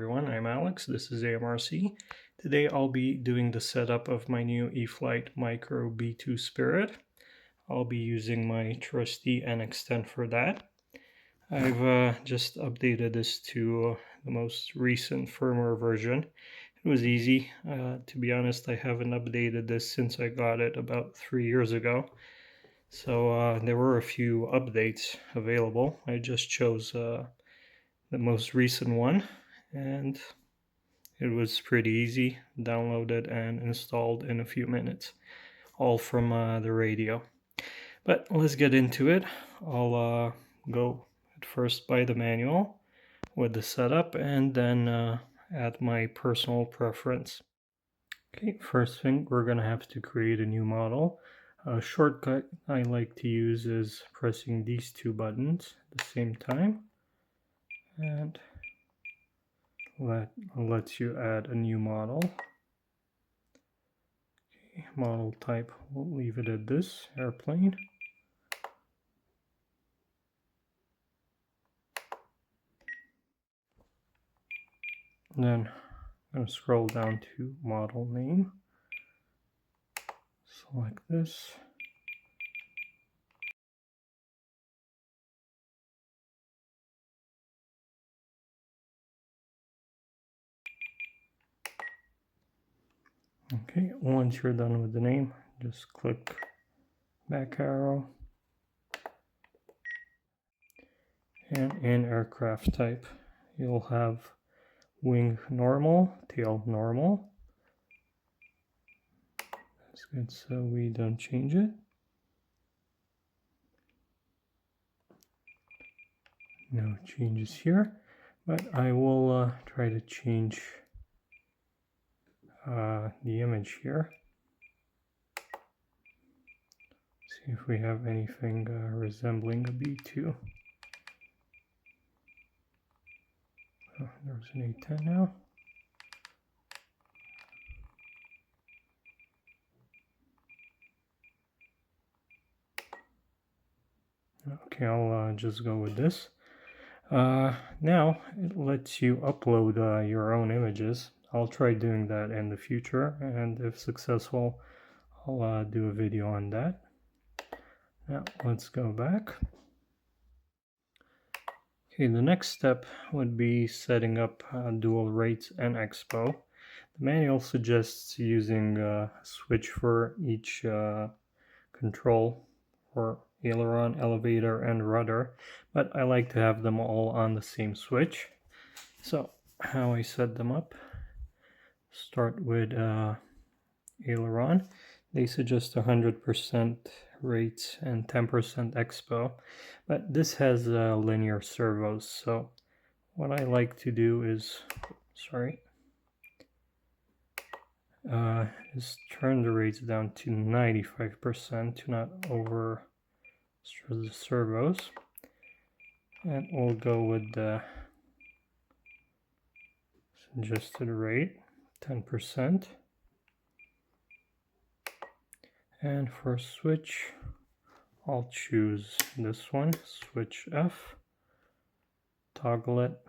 everyone, I'm Alex, this is AMRC. Today I'll be doing the setup of my new E-flite Micro B-2 Spirit. I'll be using my trusty NX10 for that. I've just updated this to the most recent firmware version. It was easy. To be honest, I haven't updated this since I got it about 3 years ago. So there were a few updates available. I just chose the most recent one, and it was pretty easy, downloaded and installed in a few minutes, all from the radio. But let's get into it. I'll go at first by the manual with the setup and then add my personal preference. Okay, first thing, we're going to have to create a new model. A shortcut I like to use is pressing these two buttons at the same time, and lets you add a new model. Okay, model type, we'll leave it at this, airplane. And then I'm going to scroll down to model name, select this. Okay, once you're done with the name, just click back arrow, and in aircraft type you'll have wing normal, tail normal. That's good, so we don't change it. No changes here, but I will try to change the image here. See if we have anything resembling a B2. Oh, there's an A10 now. Okay, I'll just go with this. Now it lets you upload your own images. I'll try doing that in the future, and if successful, I'll do a video on that. Now let's go back. Okay, the next step would be setting up dual rates and expo. The manual suggests using a switch for each control for aileron, elevator, and rudder, but I like to have them all on the same switch. So how I set them up: start with aileron. They suggest 100% rates and 10% expo, but this has linear servos. So what I like to do is, is turn the rates down to 95% to not over stress the servos, and we'll go with the suggested rate, 10%. And for switch, I'll choose this one, switch F, toggle it.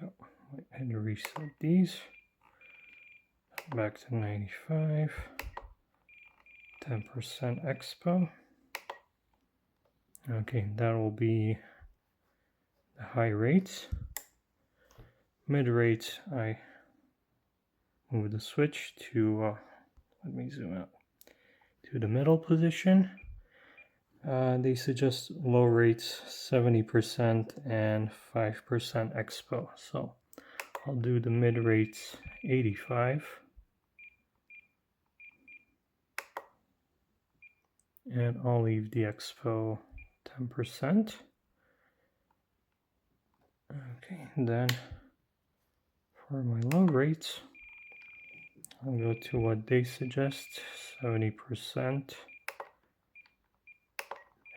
Oh, I had to reset these. Back to 95, 10% expo. Okay, that will be the high rates. Mid rates, I move the switch to, let me zoom out, to the middle position. They suggest low rates 70% and 5% expo. So I'll do the mid rates 85. And I'll leave the expo 10%. Okay, then for my low rates, I'll go to what they suggest, 70%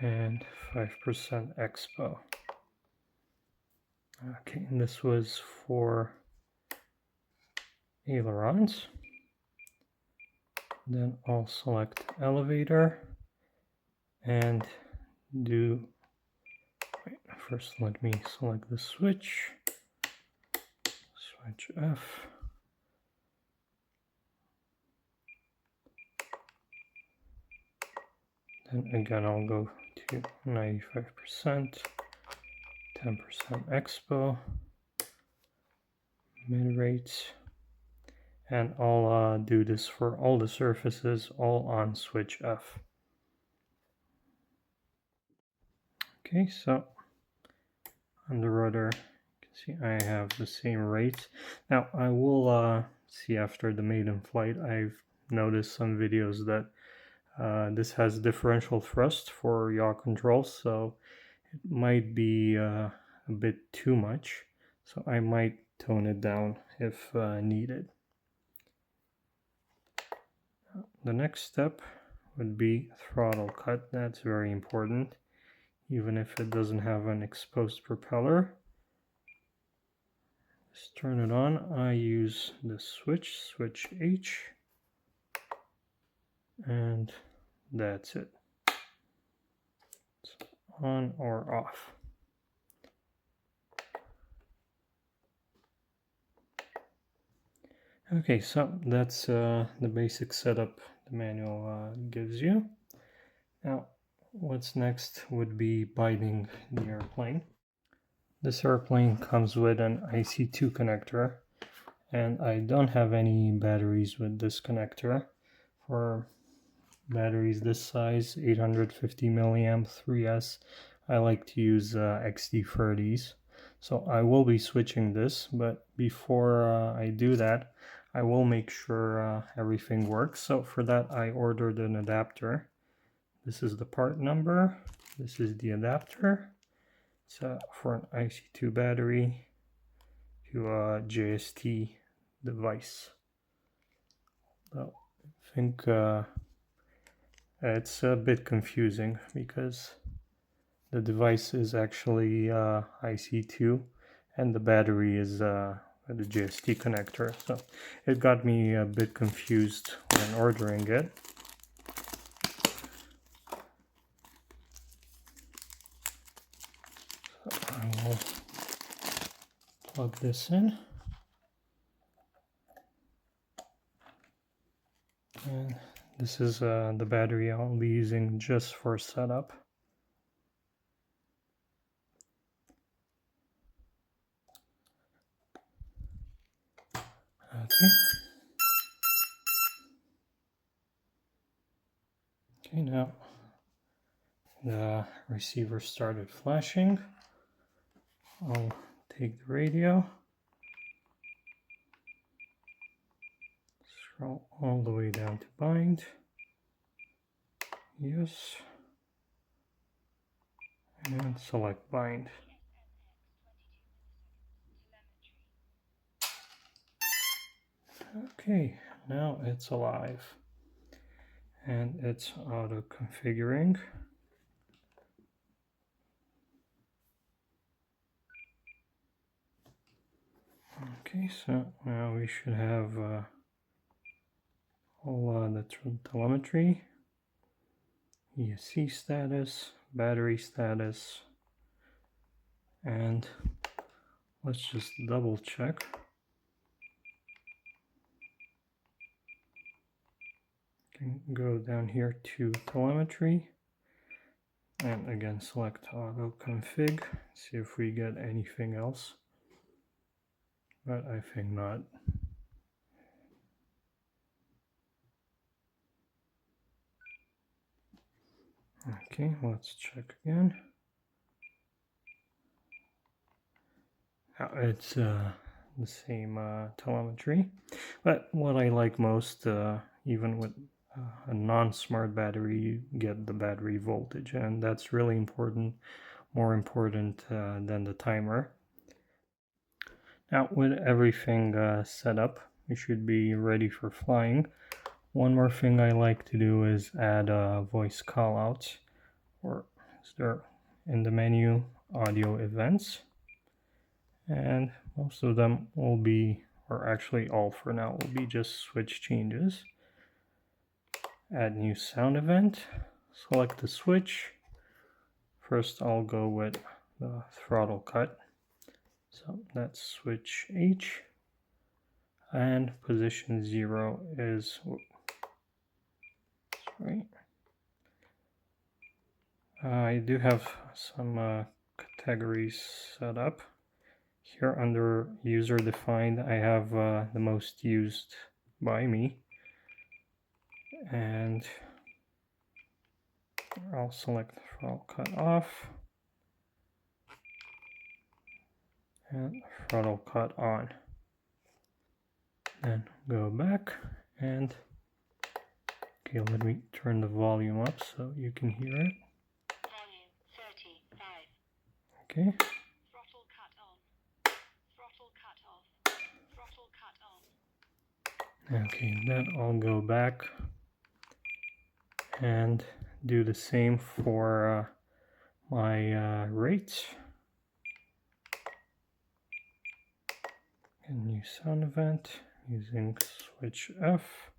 and 5% expo. Okay, and this was for ailerons. Then I'll select elevator and do, first let me select the switch, switch F. Then again, I'll go to 95%, 10% expo, mid rates, and I'll do this for all the surfaces, all on switch F. Okay, so on the rudder, you can see I have the same rates. Now I will see after the maiden flight. I've noticed some videos that this has differential thrust for yaw control, so it might be a bit too much. So I might tone it down if needed. The next step would be throttle cut. That's very important. Even if it doesn't have an exposed propeller, just turn it on. I use the switch H, and that's it. It's on or off. Okay, so that's the basic setup the manual gives you. Now, what's next would be binding the airplane. This airplane comes with an IC2 connector, and I don't have any batteries with this connector. For batteries this size, 850 milliamp 3S, I like to use XT30s. So I will be switching this, but before I do that, I will make sure everything works. So for that, I ordered an adapter. This is the part number. This is the adapter. So for an IC2 battery to a JST device. So I think it's a bit confusing because the device is actually IC2 and the battery is the JST connector. So it got me a bit confused when ordering it. So I will plug this in. And this is the battery I'll be using just for setup. Okay. Okay, now the receiver started flashing. I'll take the radio, scroll all the way down to bind. Yes. And select bind. Okay, now it's alive and it's auto configuring. Okay, so now we should have all the telemetry, ESC status, battery status, and let's just double check. Can go down here to telemetry and again select auto config, see if we get anything else, but I think not. Okay, let's check again. It's the same telemetry, but what I like most, even with a non-smart battery, you get the battery voltage, and that's really important, more important than the timer. Now with everything set up, we should be ready for flying. One more thing I like to do is add voice callouts, or is there in the menu audio events, and most of them will be, or actually all for now, will be just switch changes. Add new sound event, select the switch. First I'll go with the throttle cut, so that's switch H. and position 0 is, sorry, I do have some categories set up. Here under user defined, I have the most used by me, and I'll select throttle cut off and throttle cut on. Then go back and, okay, let me turn the volume up so you can hear it. Volume 35. Okay. Throttle cut on. Throttle cut off. Throttle cut on. Okay, then I'll go back and do the same for my rates. A new sound event using switch F.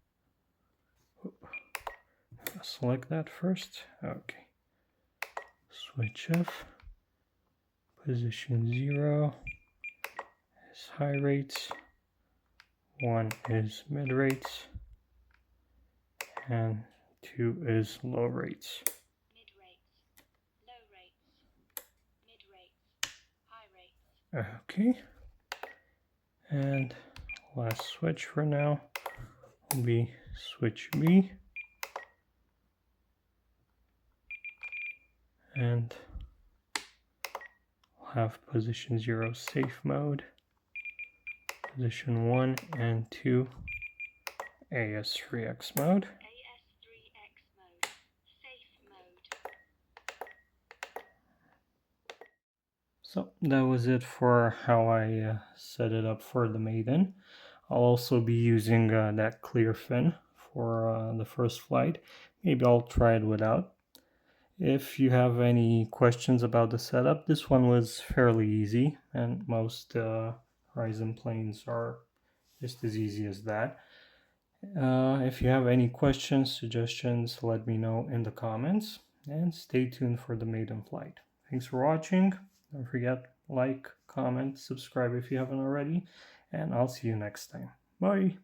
Select that first. Okay. Switch F. Position 0 is high rates. 1 is mid rates. And 2 is low rates. Mid rates, low rates, mid rates, high rates. Okay. And last switch for now will be switch B. And we'll have position 0 safe mode, position 1 and 2 AS3X mode. AS3X mode, safe mode. So that was it for how I set it up for the maiden. I'll also be using that clear fin for the first flight. Maybe I'll try it without. If you have any questions about the setup, this one was fairly easy, and most Horizon planes are just as easy as that. If you have any questions, suggestions, let me know in the comments, and stay tuned for the maiden flight. Thanks for watching. Don't forget, like, comment, subscribe if you haven't already, and I'll see you next time. Bye!